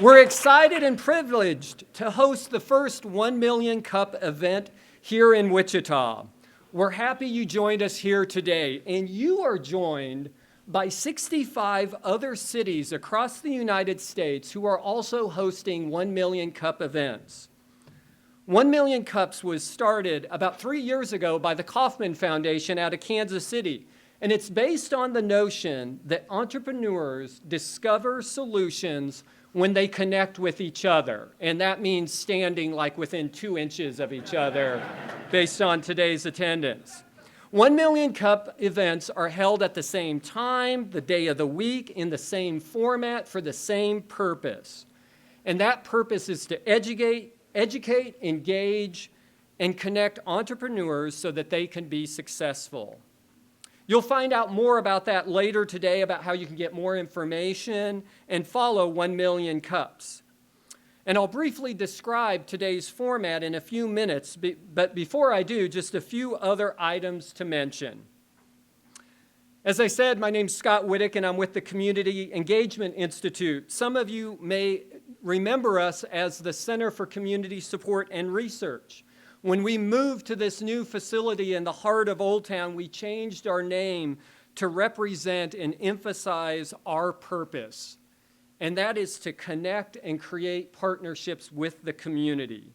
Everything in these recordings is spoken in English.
We're excited and privileged to host the first 1 Million Cup event here in Wichita. We're happy you joined us here today, and you are joined by 65 other cities across the United States who are also hosting 1 Million Cup events. 1 Million Cups was started about 3 years ago by the Kauffman Foundation out of Kansas City, and it's based on the notion that entrepreneurs discover solutions when they connect with each other, and that means standing like within 2 inches of each other based on today's attendance. 1 Million Cup events are held at the same time, the day of the week, in the same format for the same purpose. And that purpose is to educate, engage, and connect entrepreneurs so that they can be successful. You'll find out more about that later today, about how you can get more information and follow 1 Million Cups. And I'll briefly describe today's format in a few minutes, but before I do, just a few other items to mention. As I said, my name's Scott Whittick, and I'm with the Community Engagement Institute. Some of you may remember us as the Center for Community Support and Research. When we moved to this new facility in the heart of Old Town, we changed our name to represent and emphasize our purpose, and that is to connect and create partnerships with the community.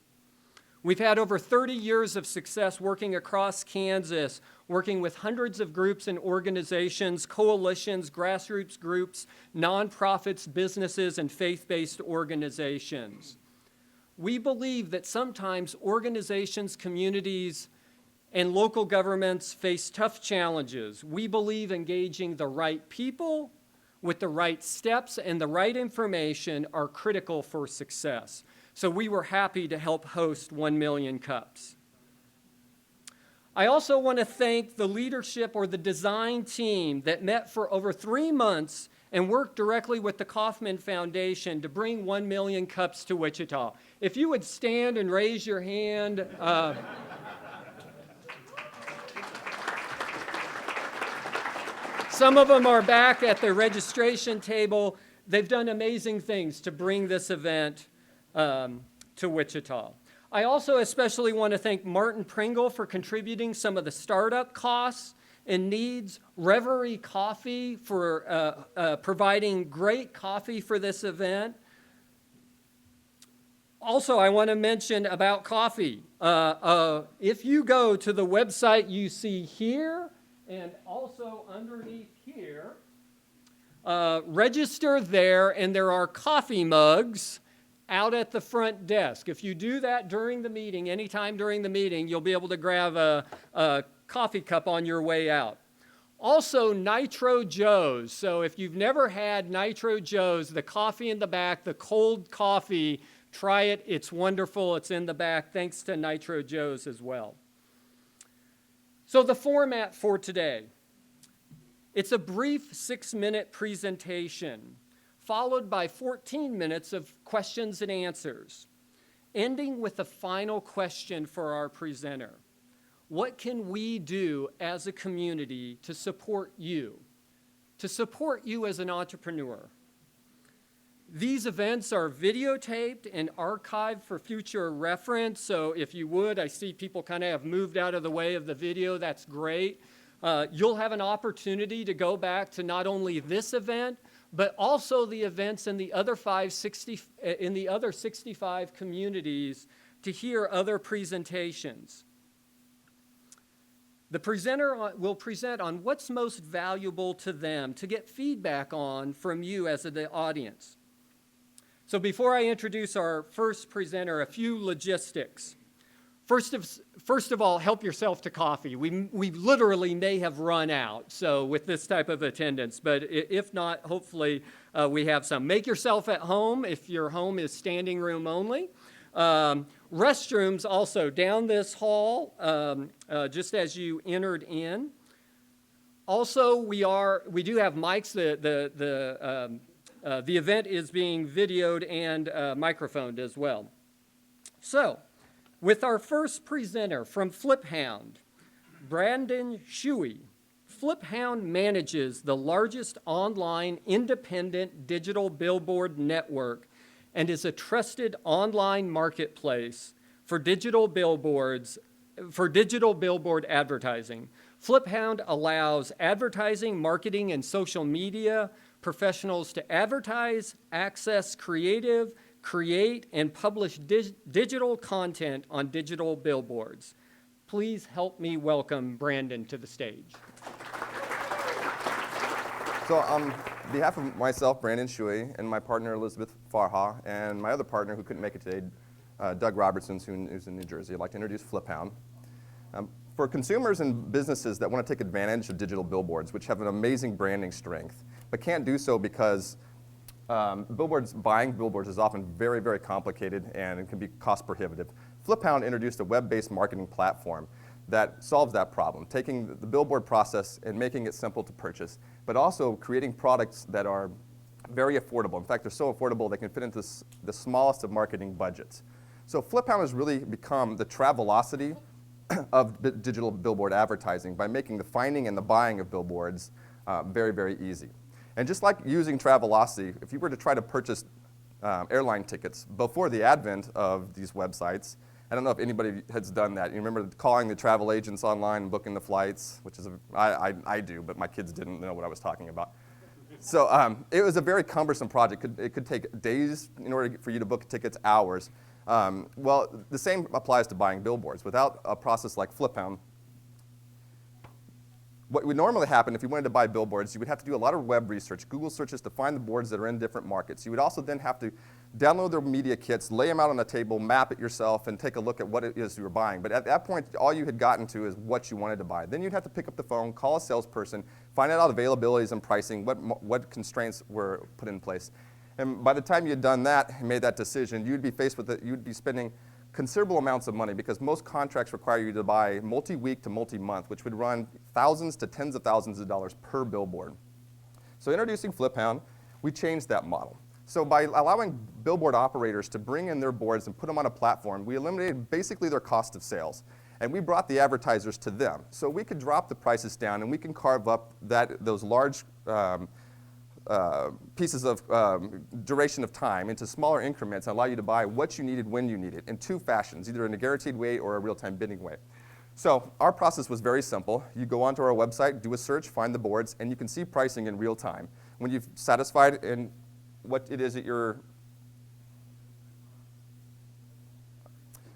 We've had over 30 years of success working across Kansas, working with hundreds of groups and organizations, coalitions, grassroots groups, nonprofits, businesses, and faith-based organizations. We believe that sometimes organizations, communities, and local governments face tough challenges. We believe engaging the right people with the right steps and the right information are critical for success. So we were happy to help host 1 Million Cups. I also want to thank the leadership or the design team that met for over 3 months and worked directly with the Kauffman Foundation to bring 1 Million Cups to Wichita. If you would stand and raise your hand. Some of them are back at the registration table. They've done amazing things to bring this event to Wichita. I also especially want to thank Martin Pringle for contributing some of the startup costs and needs, Reverie Coffee for providing great coffee for this event. Also, I want to mention about coffee. If you go to the website you see here and also underneath here, register there, and there are coffee mugs out at the front desk. If you do that during the meeting, anytime during the meeting, you'll be able to grab a coffee cup on your way out. Also, Nitro Joe's. So if you've never had Nitro Joe's, the coffee in the back, the cold coffee, try it. It's wonderful. It's in the back. Thanks to Nitro Joe's as well. So the format for today. It's a brief 6-minute presentation, followed by 14 minutes of questions and answers, ending with a final question for our presenter. What can we do as a community to support you as an entrepreneur? These events are videotaped and archived for future reference, so if you would, I see people kind of have moved out of the way of the video. That's great. You'll have an opportunity to go back to not only this event, but also the events in the other 65 communities to hear other presentations. The presenter will present on what's most valuable to them to get feedback on from you as the audience. So before I introduce our first presenter, a few logistics. First of all, help yourself to coffee. We literally may have run out, so with this type of attendance, but if not, hopefully we have some. Make yourself at home if your home is standing room only. Restrooms also down this hall, just as you entered in. Also, we do have mics. The event is being videoed and microphoned as well. So, with our first presenter from Hound, Brandon Schooi. Hound manages the largest online independent digital billboard network and is a trusted online marketplace for digital billboard advertising. FlipHound allows advertising, marketing, and social media professionals to advertise, access creative, create, and publish digital content on digital billboards. Please help me welcome Brandon to the stage. So on behalf of myself, Brandon Schooi, and my partner, Elizabeth Farha, and my other partner who couldn't make it today, Doug Robertson, who's in New Jersey, I'd like to introduce FlipHound. For consumers and businesses that want to take advantage of digital billboards, which have an amazing branding strength, but can't do so because buying billboards is often very, very complicated and it can be cost prohibitive. FlipHound introduced a web-based marketing platform that solves that problem, taking the billboard process and making it simple to purchase, but also creating products that are very affordable. In fact, they're so affordable they can fit into the smallest of marketing budgets. So FlipHound has really become the Travelocity of digital billboard advertising by making the finding and the buying of billboards very, very easy. And just like using Travelocity, if you were to try to purchase airline tickets before the advent of these websites, I don't know if anybody has done that. You remember calling the travel agents online and booking the flights, which is, I do, but my kids didn't know what I was talking about. So it was a very cumbersome project. It could take days in order for you to book tickets, hours. Well, the same applies to buying billboards. Without a process like FlipHound, what would normally happen if you wanted to buy billboards, you would have to do a lot of web research, Google searches to find the boards that are in different markets. You would also then have to download their media kits, lay them out on a table, map it yourself, and take a look at what it is you were buying. But at that point, all you had gotten to is what you wanted to buy. Then you'd have to pick up the phone, call a salesperson, find out availabilities and pricing, what constraints were put in place. And by the time you had done that and made that decision, you'd be faced with it, you'd be spending considerable amounts of money because most contracts require you to buy multi-week to multi-month, which would run thousands to tens of thousands of dollars per billboard. So introducing FlipHound, we changed that model. So by allowing billboard operators to bring in their boards and put them on a platform, we eliminated basically their cost of sales. And we brought the advertisers to them. So we could drop the prices down and we can carve up those large pieces of duration of time into smaller increments and allow you to buy what you needed when you need it in two fashions, either in a guaranteed way or a real-time bidding way. So our process was very simple. You go onto our website, do a search, find the boards, and you can see pricing in real time. When you've satisfied in what it is that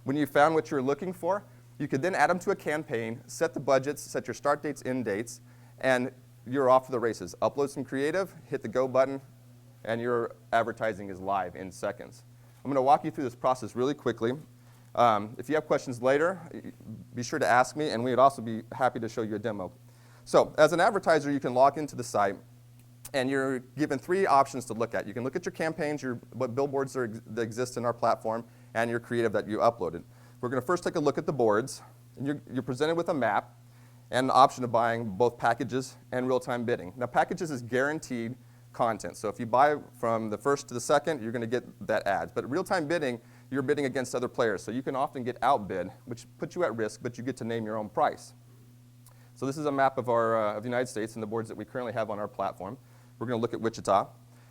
when you found what you're looking for, you could then add them to a campaign, set the budgets, set your start dates, end dates, and you're off to the races. Upload some creative, hit the go button, and your advertising is live in seconds. I'm going to walk you through this process really quickly. If you have questions later, be sure to ask me, and we would also be happy to show you a demo. So as an advertiser, you can log into the site, and you're given three options to look at. You can look at your campaigns, what billboards that exist in our platform, and your creative that you uploaded. We're going to first take a look at the boards, and you're presented with a map and the option of buying both packages and real-time bidding. Now, packages is guaranteed content. So if you buy from the first to the second, you're going to get that ad. But real-time bidding, you're bidding against other players. So you can often get outbid, which puts you at risk, but you get to name your own price. So this is a map of the United States and the boards that we currently have on our platform. We're going to look at Wichita.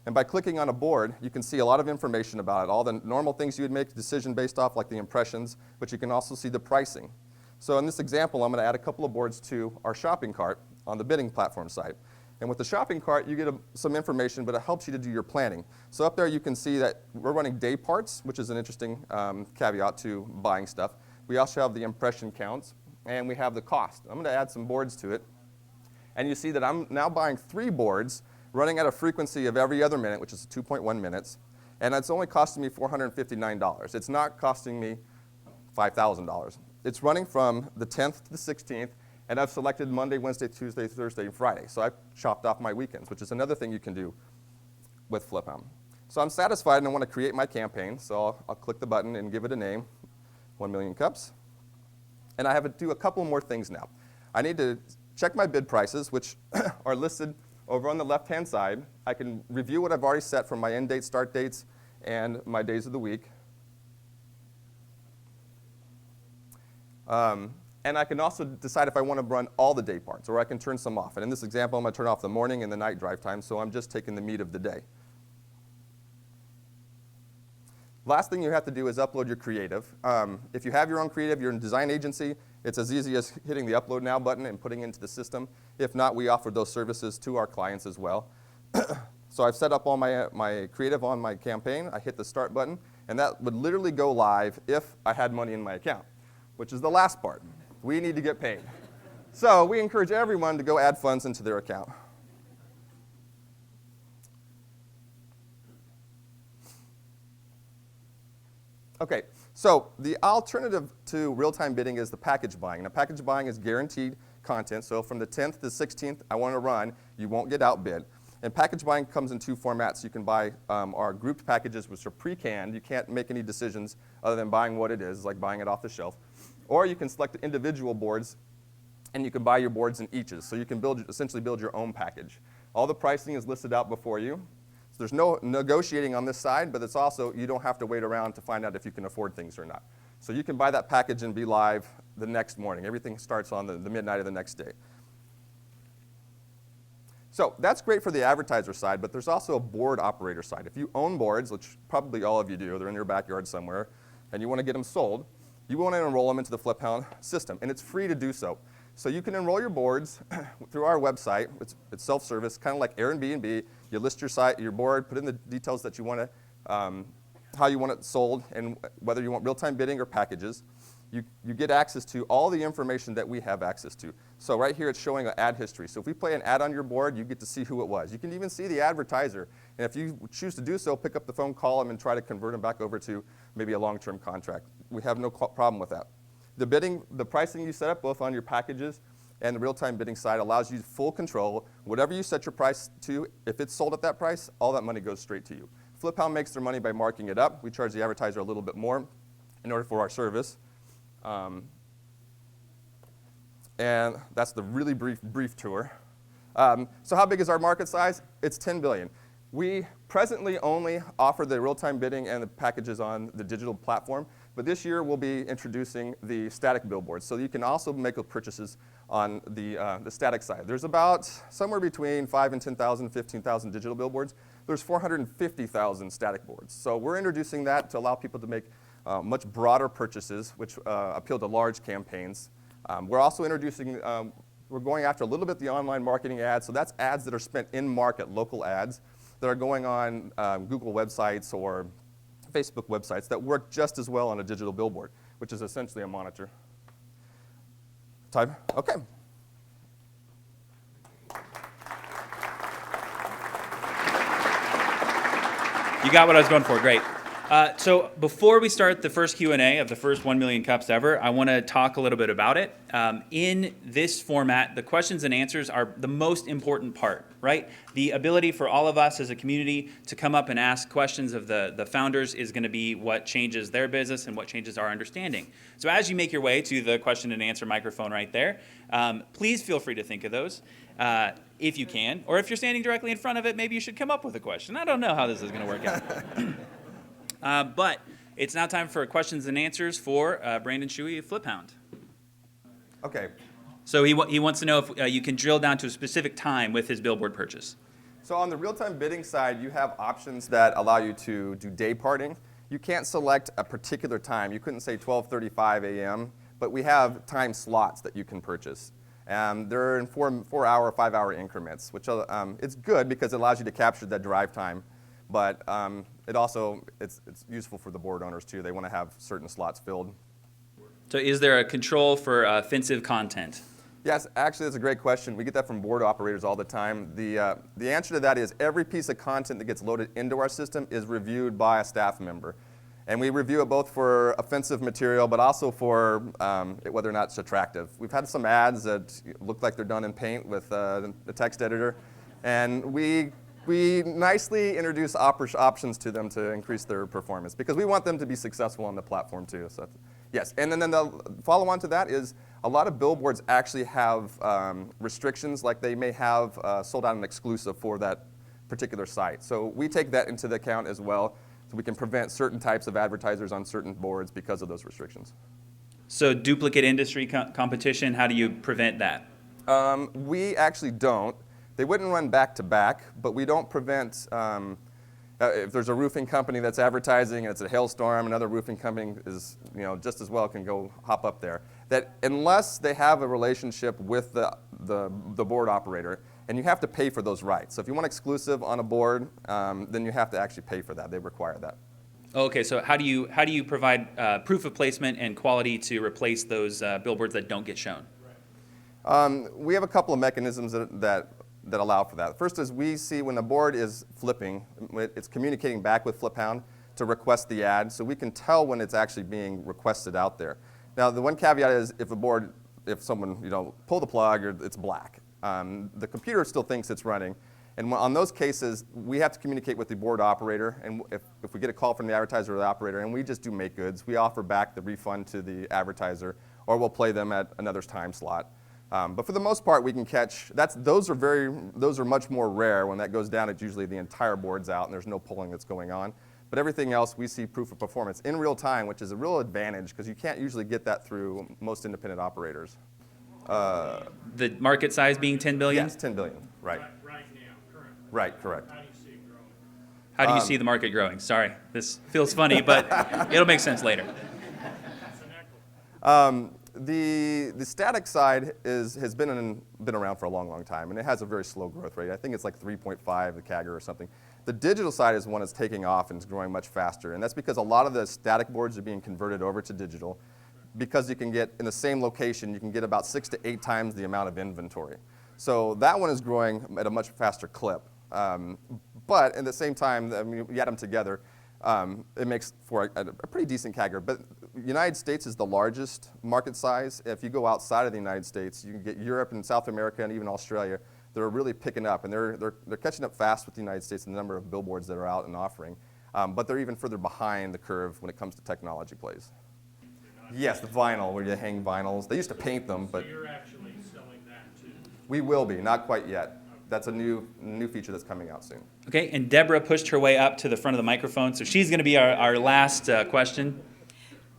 And by clicking on a board, you can see a lot of information about it, all the normal things you would make a decision based off, like the impressions, but you can also see the pricing. So in this example, I'm going to add a couple of boards to our shopping cart on the bidding platform site. And with the shopping cart, you get some information, but it helps you to do your planning. So up there you can see that we're running day parts, which is an interesting caveat to buying stuff. We also have the impression counts, and we have the cost. I'm going to add some boards to it. And you see that I'm now buying 3 boards running at a frequency of every other minute, which is 2.1 minutes. And it's only costing me $459. It's not costing me $5,000. It's running from the 10th to the 16th, and I've selected Monday, Wednesday, Tuesday, Thursday, and Friday. So I've chopped off my weekends, which is another thing you can do with FlipHound. So I'm satisfied, and I want to create my campaign. So I'll click the button and give it a name, 1 million cups. And I have to do a couple more things now. I need to check my bid prices, which are listed over on the left-hand side. I can review what I've already set from my end date, start dates, and my days of the week. And I can also decide if I want to run all the day parts, or I can turn some off. And in this example, I'm going to turn off the morning and the night drive time, so I'm just taking the meat of the day. Last thing you have to do is upload your creative. If you have your own creative, you're in a design agency, it's as easy as hitting the Upload Now button and putting it into the system. If not, we offer those services to our clients as well. So I've set up all my creative on my campaign. I hit the Start button, and that would literally go live if I had money in my account, which is the last part. We need to get paid. So we encourage everyone to go add funds into their account. Okay, so the alternative to real-time bidding is the package buying. Now, package buying is guaranteed content. So from the 10th to the 16th, I want to run, you won't get outbid. And package buying comes in two formats. You can buy our grouped packages, which are pre-canned. You can't make any decisions other than buying what it is, like buying it off the shelf. Or you can select individual boards, and you can buy your boards in eaches. So you can essentially build your own package. All the pricing is listed out before you. So there's no negotiating on this side, but it's also, you don't have to wait around to find out if you can afford things or not. So you can buy that package and be live the next morning. Everything starts on the midnight of the next day. So that's great for the advertiser side, but there's also a board operator side. If you own boards, which probably all of you do, they're in your backyard somewhere, and you want to get them sold, you want to enroll them into the FlipHound system, and it's free to do so. So you can enroll your boards through our website. It's self-service, kind of like Airbnb. You list your board, put in the details that you want to, how you want it sold, and whether you want real-time bidding or packages. You get access to all the information that we have access to. So right here, it's showing an ad history. So if we play an ad on your board, you get to see who it was. You can even see the advertiser. And if you choose to do so, pick up the phone, call them, and try to convert them back over to maybe a long-term contract. We have no problem with that. The pricing you set up, both on your packages and the real-time bidding side, allows you full control. Whatever you set your price to, if it's sold at that price, all that money goes straight to you. FlipHound makes their money by marking it up. We charge the advertiser a little bit more in order for our service. And that's the really brief tour. So how big is our market size? It's 10 billion. We presently only offer the real-time bidding and the packages on the digital platform, but this year we'll be introducing the static billboards, so you can also make purchases on the static side. There's about somewhere between 5 and 10,000, 15,000 digital billboards. There's 450,000 static boards. So we're introducing that to allow people to make much broader purchases, which appeal to large campaigns. We're also introducing, we're going after a little bit the online marketing ads. So that's ads that are spent in market, local ads, that are going on Google websites or Facebook websites that work just as well on a digital billboard, which is essentially a monitor. Time? Okay. You got what I was going for. Great. So before we start the first Q&A of the first 1 million cups ever, I want to talk a little bit about it. In this format, the questions and answers are the most important part, right? The ability for all of us as a community to come up and ask questions of the founders is going to be what changes their business and what changes our understanding. So as you make your way to the question and answer microphone right there, please feel free to think of those. If you can, or if you're standing directly in front of it, maybe you should come up with a question. I don't know how this is going to work out. But it's now time for questions and answers for Brandon Schooi of FlipHound. Okay. So he wants to know if you can drill down to a specific time with his billboard purchase. So on the real-time bidding side, you have options that allow you to do day parting. You can't select a particular time. You couldn't say 12:35 a.m., but we have time slots that you can purchase. They're in 4-hour, 5-hour increments, which it's good because it allows you to capture that drive time. But it's useful for the board owners too. They want to have certain slots filled. So is there a control for offensive content? Yes, actually that's a great question. We get that from board operators all the time. The answer to that is every piece of content that gets loaded into our system is reviewed by a staff member. And we review it both for offensive material, but also for whether or not it's attractive. We've had some ads that look like they're done in paint with the text editor. And we nicely introduce options to them to increase their performance because we want them to be successful on the platform too. So yes, and then the follow-on to that is a lot of billboards actually have restrictions, like they may have sold out an exclusive for that particular site. So we take that into the account as well, so we can prevent certain types of advertisers on certain boards because of those restrictions. So duplicate industry competition, how do you prevent that? We actually don't. They wouldn't run back to back, but we don't prevent If there's a roofing company that's advertising and it's a hailstorm, another roofing company is, just as well can go hop up there. That unless they have a relationship with the board operator, and you have to pay for those rights. So if you want exclusive on a board, then you have to actually pay for that. They require that. Okay, so how do you provide proof of placement and quality to replace those billboards that don't get shown? We have a couple of mechanisms that allow for that. First is we see when a board is flipping, it's communicating back with Hound to request the ad, so we can tell when it's actually being requested out there. Now, the one caveat is if someone, pull the plug or it's black, the computer still thinks it's running. And on those cases, we have to communicate with the board operator, and if we get a call from the advertiser or the operator, and we just do make goods, we offer back the refund to the advertiser, or we'll play them at another time slot. But for the most part, we can catch. Those are much more rare. When that goes down, it's usually the entire board's out, and there's no pulling that's going on. But everything else, we see proof of performance in real time, which is a real advantage because you can't usually get that through most independent operators. The market size being 10 billion? Yes, 10 billion. Right. Right now, currently. Right. Correct. How do you see it growing? How do you see the market growing? Sorry, this feels funny, but it'll make sense later. That's an echo. The static side has been around for a long time, and it has a very slow growth rate. I think it's like 3.5 the CAGR or something. The digital side is one that's taking off and is growing much faster, and that's because a lot of the static boards are being converted over to digital because you can get, in the same location, you can get about 6 to 8 times the amount of inventory. So that one is growing at a much faster clip. But at the same time, you add them together, it makes for a pretty decent CAGR. But the United States is the largest market size. If you go outside of the United States, you can get Europe and South America and even Australia. They're really picking up, and they're catching up fast with the United States in the number of billboards that are out and offering. But they're even further behind the curve when it comes to technology plays. Yes, the vinyl, where you hang vinyls. They used to paint them, but So you're actually selling that too? we will be, not quite yet. That's a new feature that's coming out soon. Okay, and Deborah pushed her way up to the front of the microphone, so she's going to be our last question.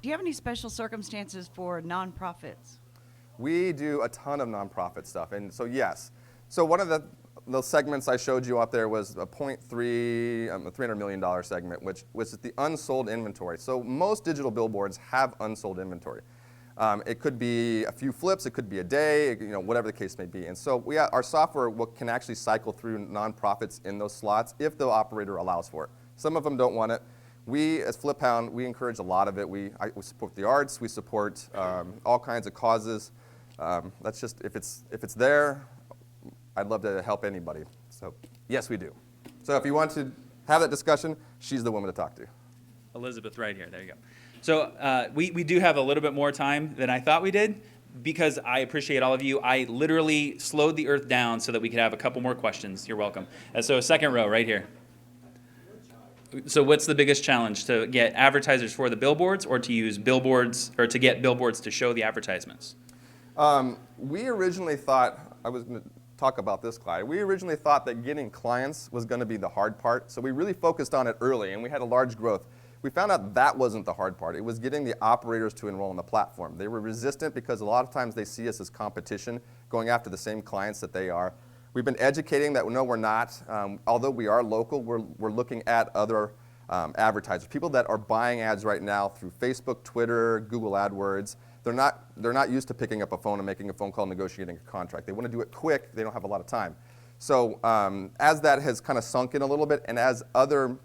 Do you have any special circumstances for nonprofits? We do a ton of nonprofit stuff, and so yes. So one of the segments I showed you out there was a $300 million segment, which is the unsold inventory. So most digital billboards have unsold inventory. It could be a few flips, it could be a day, whatever the case may be. And so our software can actually cycle through nonprofits in those slots if the operator allows for it. Some of them don't want it. We, as Hound, we encourage a lot of it. We support the arts, we support all kinds of causes. That's just, if it's there, I'd love to help anybody. So yes, we do. So if you want to have that discussion, she's the woman to talk to. Elizabeth, right here. There you go. So we do have a little bit more time than I thought we did because I appreciate all of you. I literally slowed the earth down so that we could have a couple more questions. You're welcome. So second row right here. So what's the biggest challenge, to get advertisers for the billboards or to use billboards or to get billboards to show the advertisements? We originally thought, I was going to talk about this, Clyde. We originally thought that getting clients was going to be the hard part, so we really focused on it early, and we had a large growth. We found out that wasn't the hard part. It was getting the operators to enroll in the platform. They were resistant because a lot of times they see us as competition, going after the same clients that they are. We've been educating that, no, we're not. Although we are local, we're looking at other advertisers, people that are buying ads right now through Facebook, Twitter, Google AdWords. They're not used to picking up a phone and making a phone call, negotiating a contract. They want to do it quick. They don't have a lot of time. So as that has kind of sunk in a little bit, and as other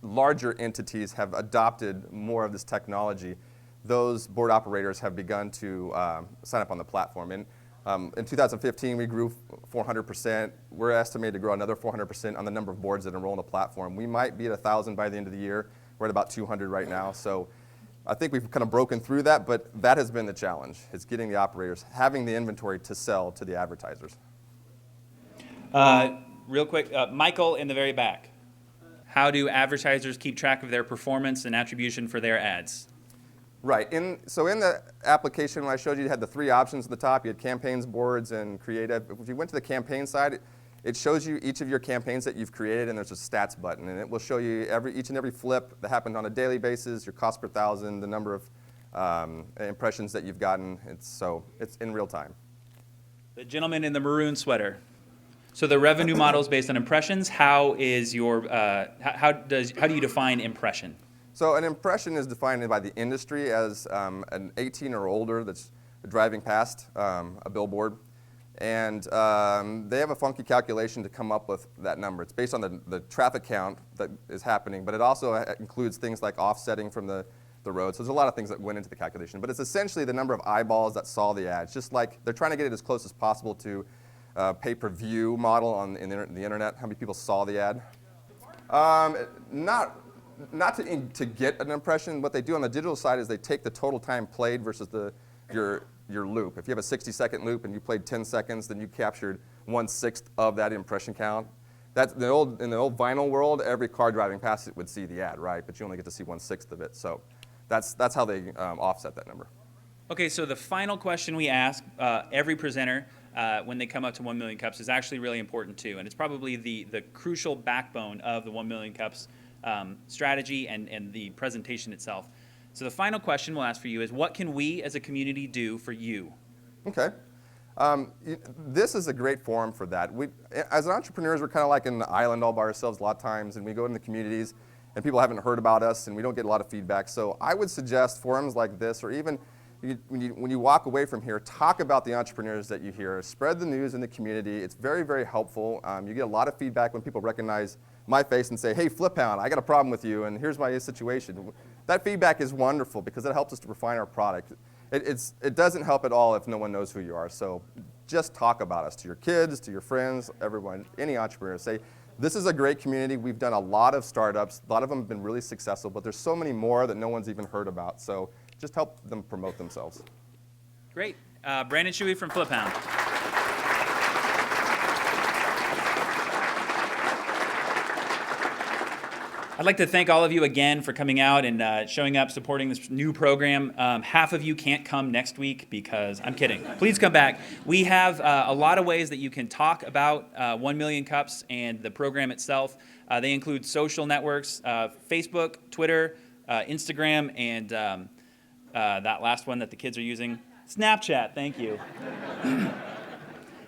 larger entities have adopted more of this technology, those board operators have begun to sign up on the platform. And in 2015, we grew 400%. We're estimated to grow another 400% on the number of boards that enroll in the platform. We might be at 1,000 by the end of the year. We're at about 200 right now. So I think we've kind of broken through that, but that has been the challenge. It's getting the operators, having the inventory to sell to the advertisers. Real quick, Michael in the very back. How do advertisers keep track of their performance and attribution for their ads? Right. So in the application, when I showed you had the 3 options at the top. You had campaigns, boards, and creative. If you went to the campaign side, it shows you each of your campaigns that you've created, and there's a stats button, and it will show you each and every flip that happened on a daily basis, your cost per thousand, the number of impressions that you've gotten. It's in real time. The gentleman in the maroon sweater. So the revenue model is based on impressions. How is your how do you define impression? So an impression is defined by the industry as an 18 or older that's driving past a billboard. And they have a funky calculation to come up with that number. It's based on the traffic count that is happening, but it also includes things like offsetting from the road. So there's a lot of things that went into the calculation. But it's essentially the number of eyeballs that saw the ad. It's just like they're trying to get it as close as possible to pay-per-view model on the internet. How many people saw the ad? Not to get an impression. What they do on the digital side is they take the total time played versus your loop. If you have a 60-second loop and you played 10 seconds, then you captured 1/6 of that impression count. That's in the old vinyl world. Every car driving past it would see the ad, right? But you only get to see 1/6 of it. So that's how they offset that number. Okay, so the final question we ask every presenter when they come up to 1 million cups is actually really important too, and it's probably the crucial backbone of the 1 million cups strategy and the presentation itself. So the final question we'll ask for you is, what can we as a community do for you? Okay. This is a great forum for that. As entrepreneurs, we're kind of like in the island all by ourselves a lot of times, and we go in the communities, and people haven't heard about us, and we don't get a lot of feedback. So I would suggest forums like this, or even when you walk away from here, talk about the entrepreneurs that you hear. Spread the news in the community. It's very, very helpful. You get a lot of feedback when people recognize my face and say, hey, Flip Hound, I got a problem with you, and here's my situation. That feedback is wonderful because it helps us to refine our product. It doesn't help at all if no one knows who you are. So just talk about us to your kids, to your friends, everyone, any entrepreneur. Say, this is a great community. We've done a lot of startups. A lot of them have been really successful, but there's so many more that no one's even heard about. So just help them promote themselves. Great. Brandon Schooi from Flip Hound. I'd like to thank all of you again for coming out and showing up, supporting this new program. Half of you can't come next week because, I'm kidding. Please come back. We have a lot of ways that you can talk about 1 Million Cups and the program itself. They include social networks, Facebook, Twitter, Instagram, and that last one that the kids are using, Snapchat. Thank you.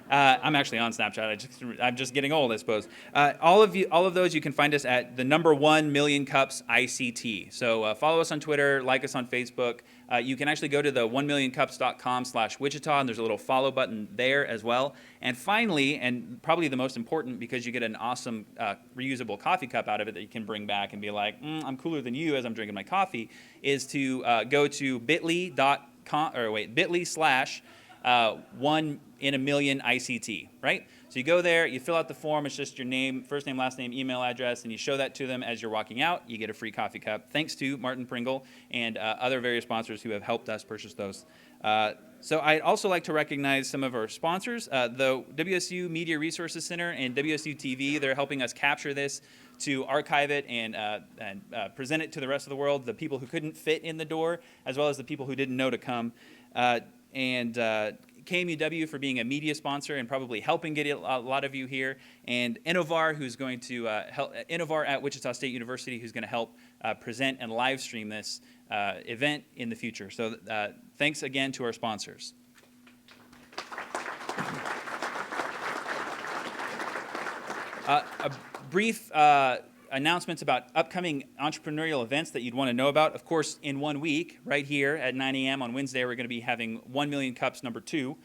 I'm actually on Snapchat. I'm just getting old, I suppose. All of those, you can find us at the number 1 Million Cups ICT. So follow us on Twitter, like us on Facebook. You can actually go to the 1millioncupscom/Wichita, and there's a little follow button there as well. And finally, and probably the most important, because you get an awesome reusable coffee cup out of it that you can bring back and be like, I'm cooler than you as I'm drinking my coffee, is to go to bit.ly/1 in a million ICT, right? So you go there, you fill out the form, it's just your name, first name, last name, email address, and you show that to them as you're walking out. You get a free coffee cup, thanks to Martin Pringle and other various sponsors who have helped us purchase those. So I'd also like to recognize some of our sponsors, the WSU Media Resources Center and WSU TV. They're helping us capture this, to archive it and present it to the rest of the world, the people who couldn't fit in the door, as well as the people who didn't know to come. And KMUW for being a media sponsor and probably helping get a lot of you here, and Innovar, who's going to help, Innovar at Wichita State University, who's going to help present and live stream this event in the future. So thanks again to our sponsors. A brief announcements about upcoming entrepreneurial events that you'd want to know about. Of course, in 1 week, right here at 9 a.m. on Wednesday, we're going to be having 1 Million Cups #2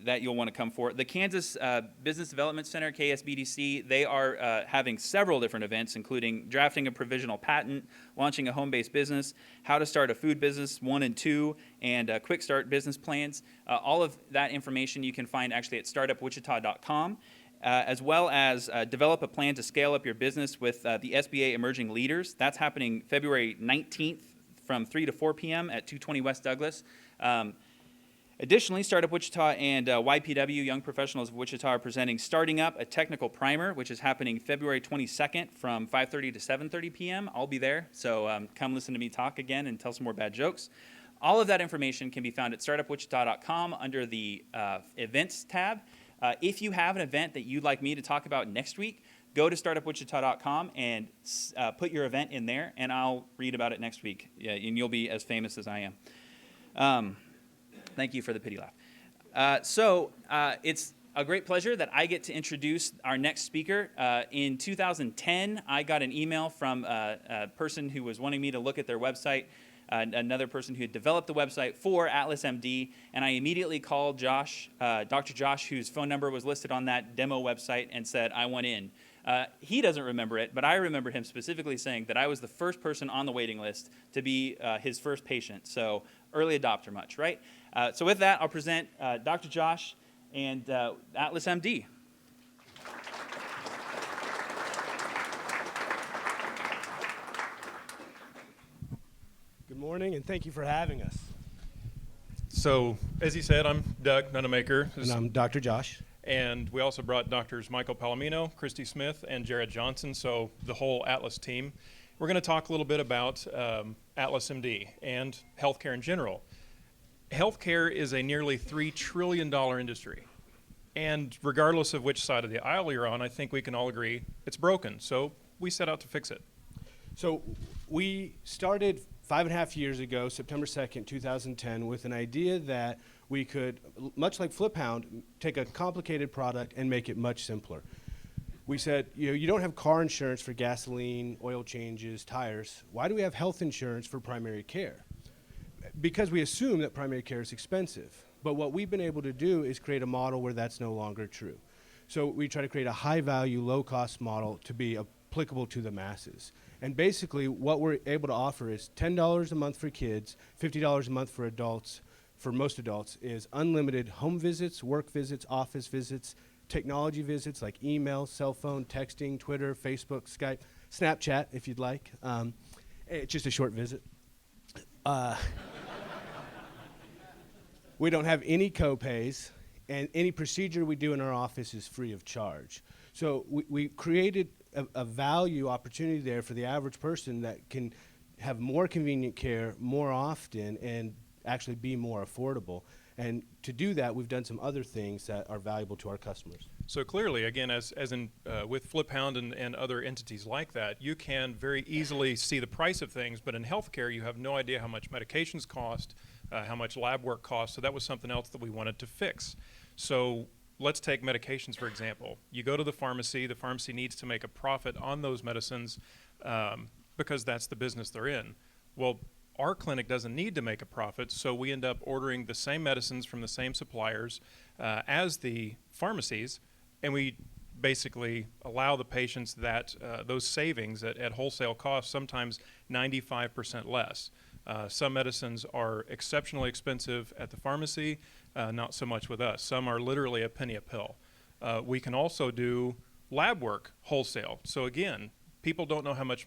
that you'll want to come for. The Kansas Business Development Center, KSBDC, they are having several different events, including drafting a provisional patent, launching a home-based business, how to start a food business 1 and 2, and quick start business plans. All of that information you can find actually at startupwichita.com. As well as develop a plan to scale up your business with the SBA Emerging Leaders. That's happening February 19th from 3 to 4 p.m. at 220 West Douglas. Additionally, Startup Wichita and YPW, Young Professionals of Wichita, are presenting Starting Up, a Technical Primer, which is happening February 22nd from 5:30 to 7:30 p.m. I'll be there, so come listen to me talk again and tell some more bad jokes. All of that information can be found at startupwichita.com under the Events tab. If you have an event that you'd like me to talk about next week, go to startupwichita.com and put your event in there, and I'll read about it next week, and you'll be as famous as I am. Thank you for the pity laugh. It's a great pleasure that I get to introduce our next speaker. In 2010, I got an email from a person who was wanting me to look at their website, another person who had developed the website for Atlas.md, and I immediately called Josh, Dr. Josh, whose phone number was listed on that demo website, and said, I want in. He doesn't remember it, but I remember him specifically saying that I was the first person on the waiting list to be his first patient. So early adopter much, right? So with that, I'll present Dr. Josh and Atlas.md. Good morning, and thank you for having us. So, as he said, I'm Doug Nunemaker, And I'm Dr. Josh. and we also brought doctors Michael Palomino, Christy Smith, and Jared Johnson, so the whole Atlas team. We're going to talk a little bit about Atlas.md and healthcare in general. Healthcare is a nearly $3 trillion industry, and regardless of which side of the aisle you're on, I think we can all agree it's broken, so we set out to fix it. So we started 5.5 years ago, September 2nd, 2010, with an idea that we could, much like Hound, take a complicated product and make it much simpler. We said, you don't have car insurance for gasoline, oil changes, tires. Why do we have health insurance for primary care? Because we assume that primary care is expensive. But what we've been able to do is create a model where that's no longer true. So we try to create a high-value, low-cost model to be applicable to the masses. And basically, what we're able to offer is $10 a month for kids, $50 a month for adults. For most adults, is unlimited home visits, work visits, office visits, technology visits like email, cell phone, texting, Twitter, Facebook, Skype, Snapchat, if you'd like. It's just a short visit. We don't have any co-pays, and any procedure we do in our office is free of charge. So we created a value opportunity there for the average person that can have more convenient care more often and actually be more affordable. And to do that, we've done some other things that are valuable to our customers. So clearly, again, as in with Hound and other entities like that, you can very easily see the price of things, but in healthcare, you have no idea how much medications cost, how much lab work costs, so that was something else that we wanted to fix. So let's take medications, for example. You go to the pharmacy needs to make a profit on those medicines because that's the business they're in. Well, our clinic doesn't need to make a profit, so we end up ordering the same medicines from the same suppliers as the pharmacies, and we basically allow the patients that those savings at wholesale cost, sometimes 95% less. Some medicines are exceptionally expensive at the pharmacy, not so much with us. Some are literally a penny a pill. We can also do lab work wholesale. So again, people don't know how much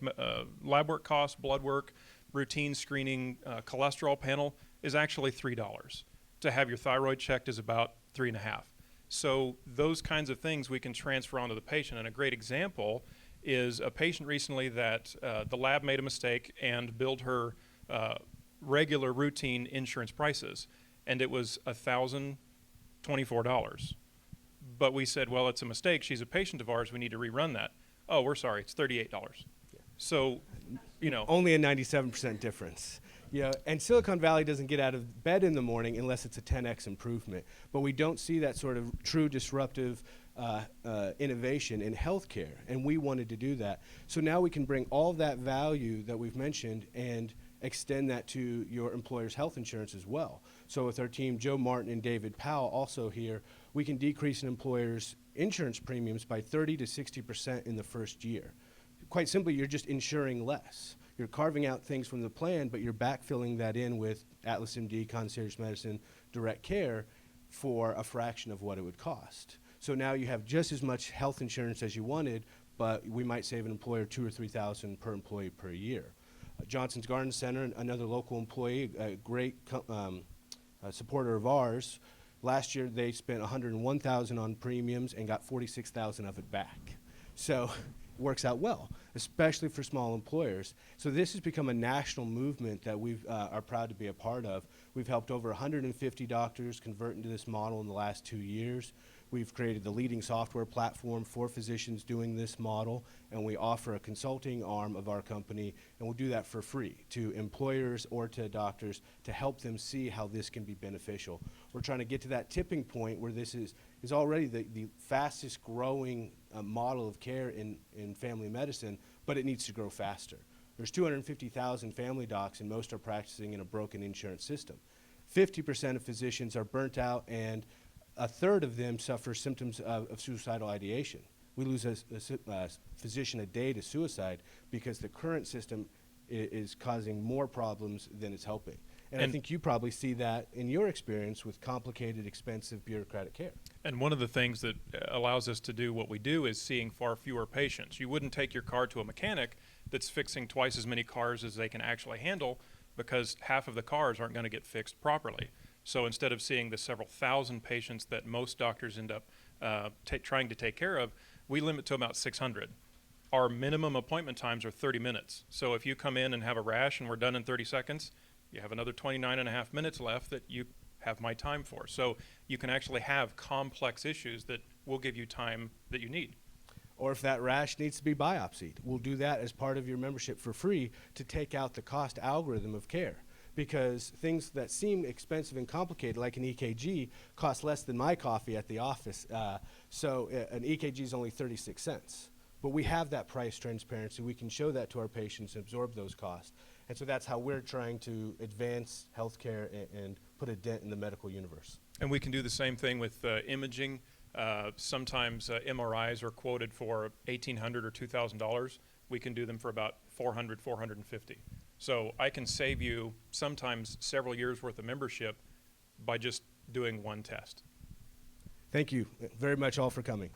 lab work costs, blood work, routine screening, cholesterol panel is actually $3. To have your thyroid checked is about $3.50. So those kinds of things we can transfer onto the patient. And a great example is a patient recently that the lab made a mistake and billed her regular routine insurance prices, and it was $1,024. But we said, well, it's a mistake. She's a patient of ours. We need to rerun that. Oh, we're sorry. It's $38. So, Only a 97% difference. And Silicon Valley doesn't get out of bed in the morning unless it's a 10x improvement. But we don't see that sort of true disruptive innovation in healthcare, and we wanted to do that. So now we can bring all that value that we've mentioned and extend that to your employer's health insurance as well. So with our team, Joe Martin and David Powell also here, we can decrease an employer's insurance premiums by 30 to 60% in the first year. Quite simply, you're just insuring less. You're carving out things from the plan, but you're backfilling that in with Atlas.md, concierge medicine, direct care for a fraction of what it would cost. So now you have just as much health insurance as you wanted, but we might save an employer $2,000 or $3,000 per employee per year. Johnson's Garden Center, another local employee, a great supporter of ours. Last year they spent $101,000 on premiums and got $46,000 of it back. So it works out well, especially for small employers. So this has become a national movement that we are proud to be a part of. We've helped over 150 doctors convert into this model in the last 2 years. We've created the leading software platform for physicians doing this model, and we offer a consulting arm of our company, and we'll do that for free to employers or to doctors to help them see how this can be beneficial. We're trying to get to that tipping point where this is already the fastest growing model of care in family medicine, but it needs to grow faster. There's 250,000 family docs, and most are practicing in a broken insurance system. 50% of physicians are burnt out, and a third of them suffer symptoms of suicidal ideation. We lose a physician a day to suicide because the current system is causing more problems than it's helping. And I think you probably see that in your experience with complicated, expensive bureaucratic care. And one of the things that allows us to do what we do is seeing far fewer patients. You wouldn't take your car to a mechanic that's fixing twice as many cars as they can actually handle, because half of the cars aren't going to get fixed properly. So instead of seeing the several thousand patients that most doctors end up trying to take care of, we limit to about 600. Our minimum appointment times are 30 minutes. So if you come in and have a rash and we're done in 30 seconds, you have another 29 and a half minutes left that you have my time for. So you can actually have complex issues that will give you time that you need. Or if that rash needs to be biopsied, we'll do that as part of your membership for free to take out the cost algorithm of care. Because things that seem expensive and complicated, like an EKG, cost less than my coffee at the office. So an EKG is only 36 cents. But we have that price transparency. We can show that to our patients and absorb those costs. And so that's how we're trying to advance healthcare and put a dent in the medical universe. And we can do the same thing with imaging. Sometimes MRIs are quoted for $1,800 or $2,000. We can do them for about $400, $450. So I can save you sometimes several years worth of membership by just doing one test. Thank you very much all for coming.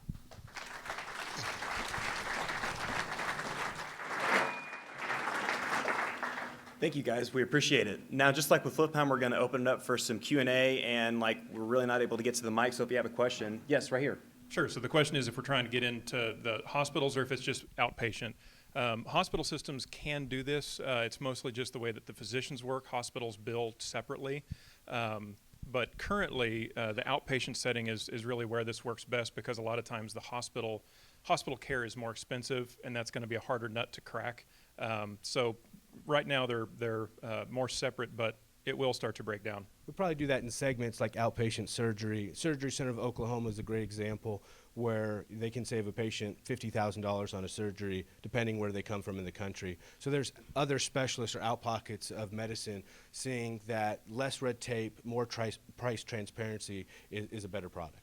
Thank you, guys. We appreciate it. Now, just like with FlipHound, we're going to open it up for some Q&A, and we're really not able to get to the mic, so if you have a question, yes, right here. Sure. So the question is if we're trying to get into the hospitals or if it's just outpatient. Hospital systems can do this. It's mostly just the way that the physicians work. Hospitals bill separately. But currently, the outpatient setting is really where this works best, because a lot of times the hospital care is more expensive, and that's going to be a harder nut to crack. So right now they're more separate, but it will start to break down. We'll probably do that in segments like outpatient surgery. Surgery Center of Oklahoma is a great example where they can save a patient $50,000 on a surgery depending where they come from in the country. So there's other specialists or out pockets of medicine seeing that less red tape, more price transparency is a better product.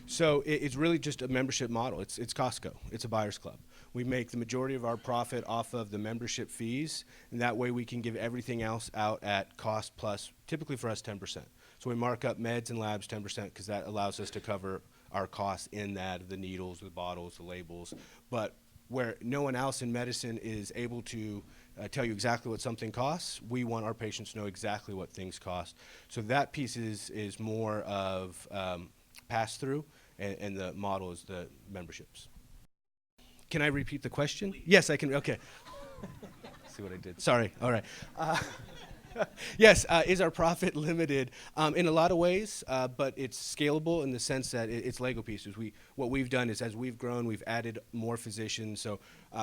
So it's really just a membership model. It's Costco. It's a buyer's club. We make the majority of our profit off of the membership fees, and that way we can give everything else out at cost plus, typically for us, 10%. So we mark up meds and labs 10% because that allows us to cover our costs in that, the needles, the bottles, the labels. But where no one else in medicine is able to tell you exactly what something costs, we want our patients to know exactly what things cost. So that piece is more of pass-through, and the model is the memberships. Can I repeat the question? Yes, I can. Okay. See what I did. Sorry. All right. Yes, is our profit limited? In a lot of ways, but it's scalable in the sense that it's Lego pieces. What we've done is, as we've grown, we've added more physicians. So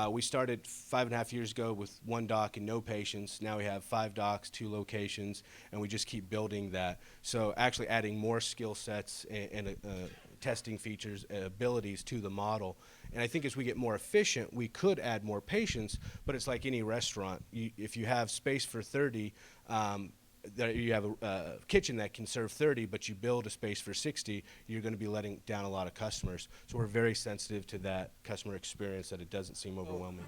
we started 5.5 years ago with 1 doc and no patients. Now we have 5 docs, 2 locations, and we just keep building that. So actually adding more skill sets and testing features, abilities to the model. And I think as we get more efficient, we could add more patients, but it's like any restaurant. If you have space for 30, you have a kitchen that can serve 30, but you build a space for 60, you're going to be letting down a lot of customers. So we're very sensitive to that customer experience, that it doesn't seem overwhelming.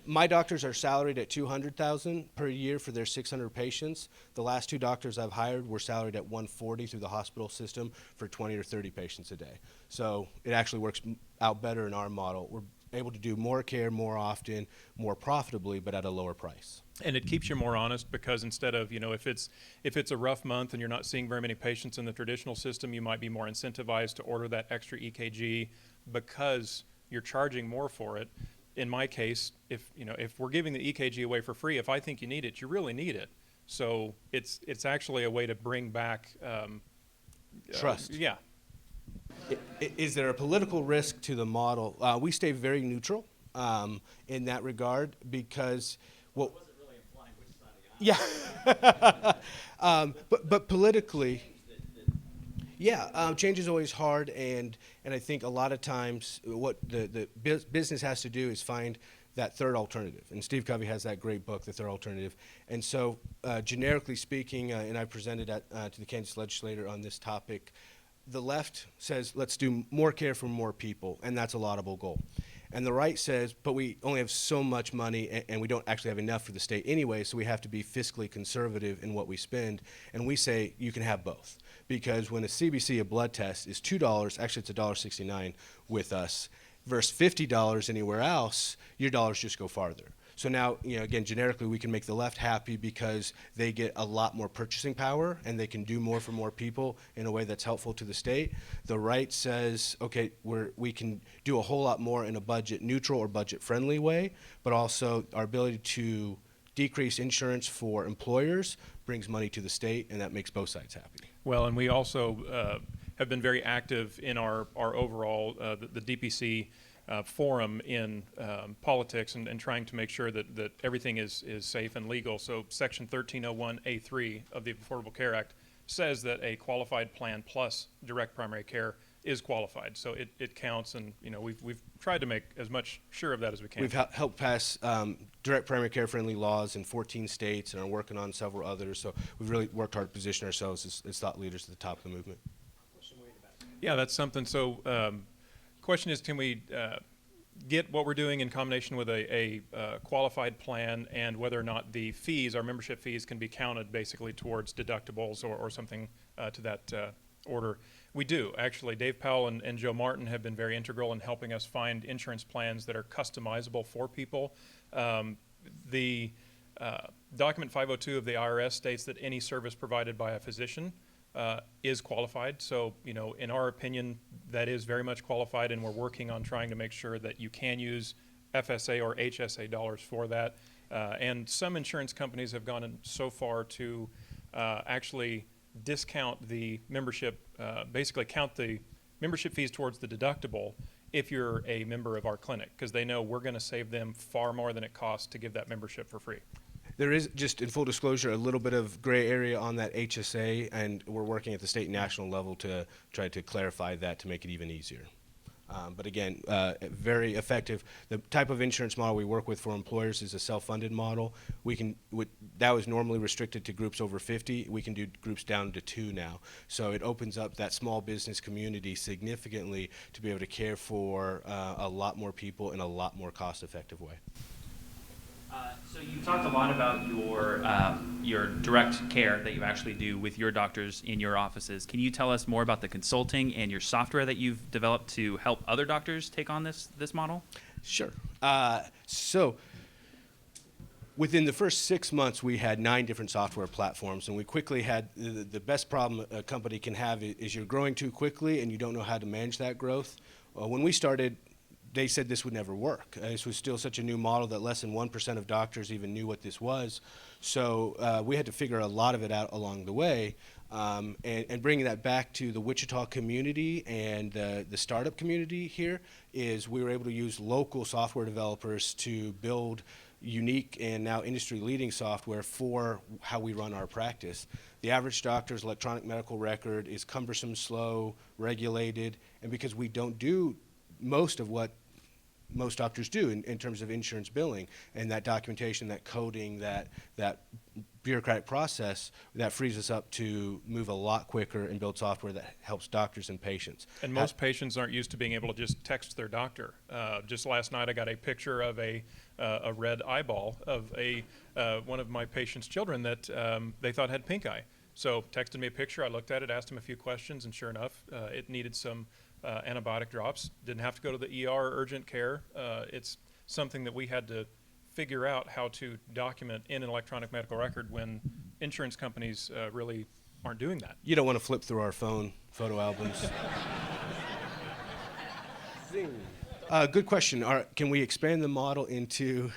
My doctors are salaried at $200,000 per year for their 600 patients. The last 2 doctors I've hired were salaried at $140,000 through the hospital system for 20 or 30 patients a day. So it actually works out better in our model. We're able to do more care more often, more profitably, but at a lower price. And it keeps you more honest, because instead of, if it's a rough month and you're not seeing very many patients in the traditional system, you might be more incentivized to order that extra EKG because you're charging more for it. In my case, if we're giving the EKG away for free, if I think you need it, you really need it. So it's actually a way to bring back trust. Yeah. Is there a political risk to the model? We stay very neutral in that regard because what. Yeah, but politically, yeah, change is always hard, and I think a lot of times what the business has to do is find that third alternative. And Steve Covey has that great book, The Third Alternative. And so, generically speaking, and I presented to the Kansas legislator on this topic, the left says, let's do more care for more people, and that's a laudable goal. And the right says, but we only have so much money, and we don't actually have enough for the state anyway, so we have to be fiscally conservative in what we spend. And we say you can have both. Because when a CBC, a blood test, is $2, actually it's $1.69 with us, versus $50 anywhere else, your dollars just go farther. So now, again, generically, we can make the left happy because they get a lot more purchasing power and they can do more for more people in a way that's helpful to the state. The right says, okay, we can do a whole lot more in a budget neutral or budget friendly way, but also our ability to decrease insurance for employers brings money to the state, and that makes both sides happy. Well, and we also have been very active in our overall, the DPC forum in politics and trying to make sure that everything is safe and legal. So Section 1301A3 of the Affordable Care Act says that a qualified plan plus direct primary care is qualified. So it counts, and we've tried to make as much sure of that as we can. We've helped pass direct primary care friendly laws in 14 states and are working on several others. So we've really worked hard to position ourselves as thought leaders at the top of the movement. Yeah, that's something. So question is, can we get what we're doing in combination with a qualified plan, and whether or not the fees, our membership fees, can be counted basically towards deductibles or something to that order. We do, actually. Dave Powell and Joe Martin have been very integral in helping us find insurance plans that are customizable for people. The document 502 of the IRS states that any service provided by a physician is qualified. So, in our opinion, that is very much qualified, and we're working on trying to make sure that you can use FSA or HSA dollars for that. And some insurance companies have gone in so far to actually discount the membership, basically count the membership fees towards the deductible if you're a member of our clinic, because they know we're going to save them far more than it costs to give that membership for free. There is, just in full disclosure, a little bit of gray area on that HSA, and we're working at the state and national level to try to clarify that to make it even easier. But again, very effective. The type of insurance model we work with for employers is a self-funded model. That was normally restricted to groups over 50. We can do groups down to 2 now. So it opens up that small business community significantly to be able to care for a lot more people in a lot more cost-effective way. So you talked a lot about your direct care that you actually do with your doctors in your offices. Can you tell us more about the consulting and your software that you've developed to help other doctors take on this model? Sure. So within the first 6 months, we had 9 different software platforms, and we quickly had the best problem a company can have is you're growing too quickly and you don't know how to manage that growth. When we started, they said this would never work. This was still such a new model that less than 1% of doctors even knew what this was. So we had to figure a lot of it out along the way. And bringing that back to the Wichita community and the startup community here is we were able to use local software developers to build unique and now industry-leading software for how we run our practice. The average doctor's electronic medical record is cumbersome, slow, regulated, and because we don't do most of what most doctors do in terms of insurance billing and that documentation, that coding, that bureaucratic process, that frees us up to move a lot quicker and build software that helps doctors and patients. And most patients aren't used to being able to just text their doctor. Just last night I got a picture of a red eyeball of one of my patient's children that they thought had pink eye. So texted me a picture, I looked at it, asked him a few questions, and sure enough, it needed some antibiotic drops. Didn't have to go to the ER or urgent care. It's something that we had to figure out how to document in an electronic medical record when insurance companies really aren't doing that. You don't want to flip through our phone photo albums. Zing. Good question. Can we expand the model into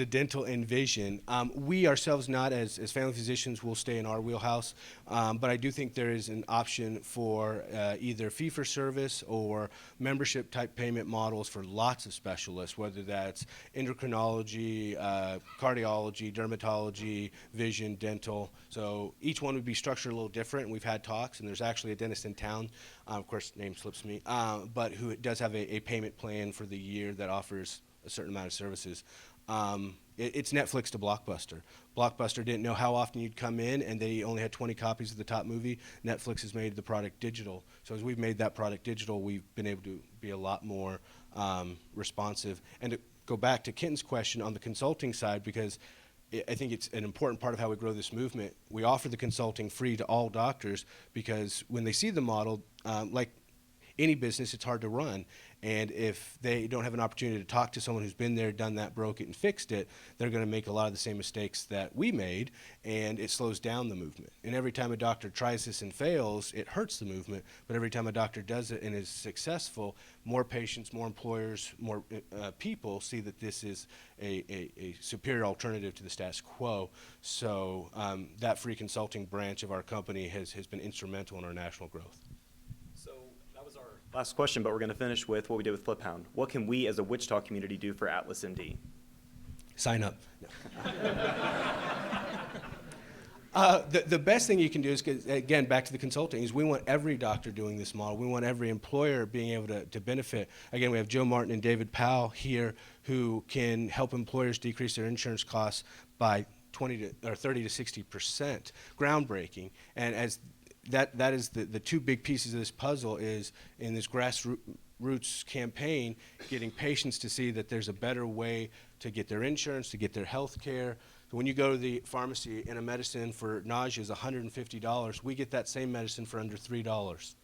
dental and vision? We ourselves, not as family physicians, will stay in our wheelhouse, but I do think there is an option for either fee-for-service or membership-type payment models for lots of specialists, whether that's endocrinology, cardiology, dermatology, vision, dental. So each one would be structured a little different, and we've had talks, and there's actually a dentist in town, of course, name slips me, but who does have a payment plan for the year that offers a certain amount of services. It's Netflix to Blockbuster. Blockbuster didn't know how often you'd come in, and they only had 20 copies of the top movie. Netflix has made the product digital. So as we've made that product digital, we've been able to be a lot more responsive. And to go back to Kenton's question on the consulting side, because I think it's an important part of how we grow this movement. We offer the consulting free to all doctors because when they see the model, like any business, it's hard to run. And if they don't have an opportunity to talk to someone who's been there, done that, broke it, and fixed it, they're going to make a lot of the same mistakes that we made, and it slows down the movement. And every time a doctor tries this and fails, it hurts the movement. But every time a doctor does it and is successful, more patients, more employers, more people see that this is a superior alternative to the status quo. So that free consulting branch of our company has been instrumental in our national growth. Last question, but we're going to finish with what we did with Flip Hound. What can we as a Wichita community do for Atlas.md? Sign up. The best thing you can do is, again, back to the consulting, is we want every doctor doing this model. We want every employer being able to benefit. Again, we have Joe Martin and David Powell here who can help employers decrease their insurance costs by 30 to 60%. Groundbreaking. And as that is the two big pieces of this puzzle is in this grassroots campaign, getting patients to see that there's a better way to get their insurance, to get their health care. When you go to the pharmacy and a medicine for nausea is $150, we get that same medicine for under $3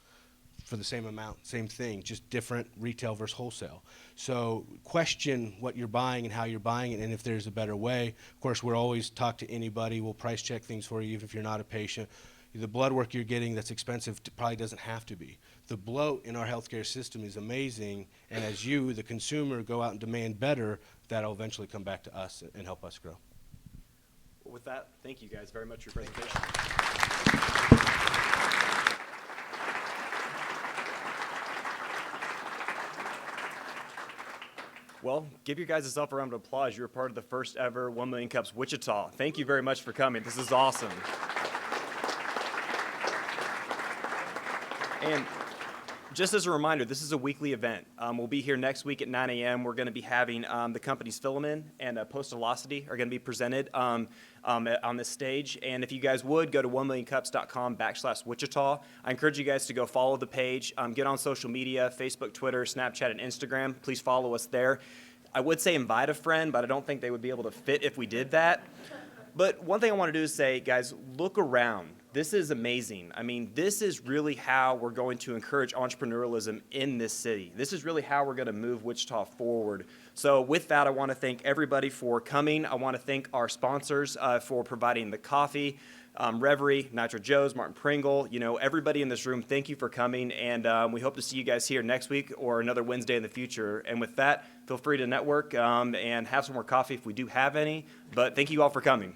for the same amount, same thing, just different retail versus wholesale. So question what you're buying and how you're buying it and if there's a better way. Of course, we'll always talk to anybody. We'll price check things for you even if you're not a patient. The blood work you're getting that's expensive probably doesn't have to be. The bloat in our healthcare system is amazing, and as you, the consumer, go out and demand better, that'll eventually come back to us and help us grow. Well, with that, thank you guys very much for your presentation. Well, give your guys yourself a round of applause. You're part of the first ever 1 Million Cups Wichita. Thank you very much for coming. This is awesome. And just as a reminder, this is a weekly event. We'll be here next week at 9 a.m. We're going to be having the company's Filament and Postalocity are going to be presented on this stage. And if you guys would, go to 1millioncups.com/Wichita. I encourage you guys to go follow the page, get on social media, Facebook, Twitter, Snapchat, and Instagram. Please follow us there. I would say invite a friend, but I don't think they would be able to fit if we did that. But one thing I want to do is say, guys, look around. This is amazing. I mean, this is really how we're going to encourage entrepreneurialism in this city. This is really how we're going to move Wichita forward. So with that, I want to thank everybody for coming. I want to thank our sponsors for providing the coffee, Reverie, Nitro Joe's, Martin Pringle, everybody in this room, thank you for coming. And we hope to see you guys here next week or another Wednesday in the future. And with that, feel free to network and have some more coffee if we do have any. But thank you all for coming.